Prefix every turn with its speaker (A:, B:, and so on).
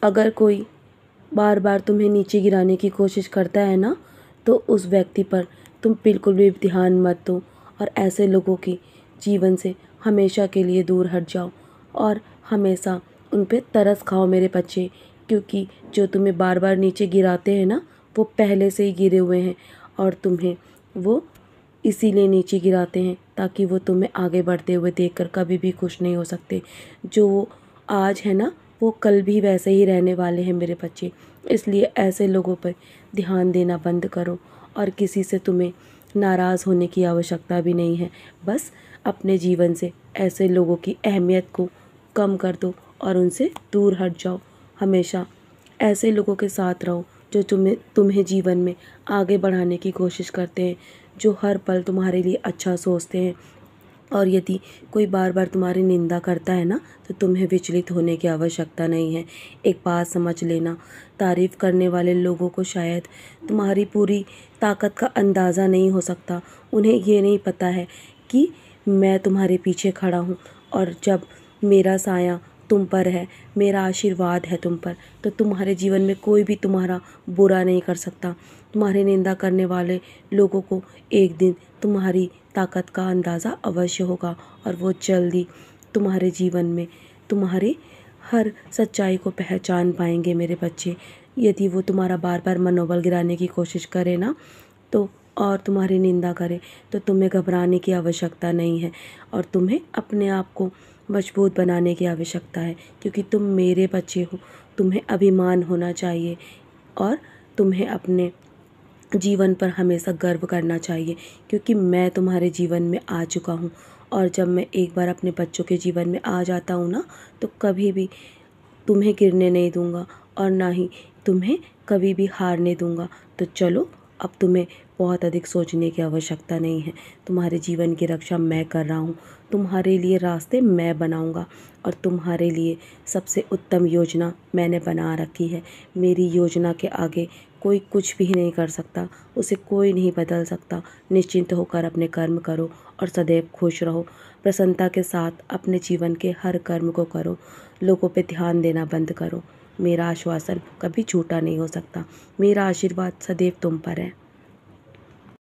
A: अगर कोई बार बार तुम्हें नीचे गिराने की कोशिश करता है ना, तो उस व्यक्ति पर तुम बिल्कुल भी ध्यान मत दो और ऐसे लोगों की जीवन से हमेशा के लिए दूर हट जाओ और हमेशा उन पे तरस खाओ मेरे बच्चे। क्योंकि जो तुम्हें बार बार नीचे गिराते हैं ना, वो पहले से ही गिरे हुए हैं और तुम्हें वो इसीलिए नीचे गिराते हैं ताकि वो तुम्हें आगे बढ़ते हुए देखकर कभी भी खुश नहीं हो सकते। जो वो आज है ना, वो कल भी वैसे ही रहने वाले हैं मेरे बच्चे। इसलिए ऐसे लोगों पर ध्यान देना बंद करो और किसी से तुम्हें नाराज़ होने की आवश्यकता भी नहीं है। बस अपने जीवन से ऐसे लोगों की अहमियत को कम कर दो और उनसे दूर हट जाओ। हमेशा ऐसे लोगों के साथ रहो जो तुम्हें जीवन में आगे बढ़ाने की कोशिश करते हैं, जो हर पल तुम्हारे लिए अच्छा सोचते हैं। और यदि कोई बार बार तुम्हारी निंदा करता है ना, तो तुम्हें विचलित होने की आवश्यकता नहीं है। एक बात समझ लेना, तारीफ़ करने वाले लोगों को शायद तुम्हारी पूरी ताकत का अंदाज़ा नहीं हो सकता। उन्हें ये नहीं पता है कि मैं तुम्हारे पीछे खड़ा हूँ और जब मेरा साया तुम पर है, मेरा आशीर्वाद है तुम पर, तो तुम्हारे जीवन में कोई भी तुम्हारा बुरा नहीं कर सकता। तुम्हारी निंदा करने वाले लोगों को एक दिन तुम्हारी ताकत का अंदाज़ा अवश्य होगा और वो जल्दी तुम्हारे जीवन में तुम्हारी हर सच्चाई को पहचान पाएंगे मेरे बच्चे। यदि वो तुम्हारा बार बार मनोबल गिराने की कोशिश करे ना, तो और तुम्हारी निंदा करे, तो तुम्हें घबराने की आवश्यकता नहीं है और तुम्हें अपने आप को मजबूत बनाने की आवश्यकता है। क्योंकि तुम मेरे बच्चे हो, तुम्हें अभिमान होना चाहिए और तुम्हें अपने जीवन पर हमेशा गर्व करना चाहिए। क्योंकि मैं तुम्हारे जीवन में आ चुका हूँ और जब मैं एक बार अपने बच्चों के जीवन में आ जाता हूँ ना, तो कभी भी तुम्हें गिरने नहीं दूंगा और ना ही तुम्हें कभी भी हारने दूंगा। तो चलो, अब तुम्हें बहुत अधिक सोचने की आवश्यकता नहीं है। तुम्हारे जीवन की रक्षा मैं कर रहा हूँ, तुम्हारे लिए रास्ते मैं बनाऊंगा और तुम्हारे लिए सबसे उत्तम योजना मैंने बना रखी है। मेरी योजना के आगे कोई कुछ भी नहीं कर सकता, उसे कोई नहीं बदल सकता। निश्चिंत होकर अपने कर्म करो और सदैव खुश रहो। प्रसन्नता के साथ अपने जीवन के हर कर्म को करो। लोगों पे ध्यान देना बंद करो। मेरा आश्वासन कभी झूठा नहीं हो सकता। मेरा आशीर्वाद सदैव तुम पर है।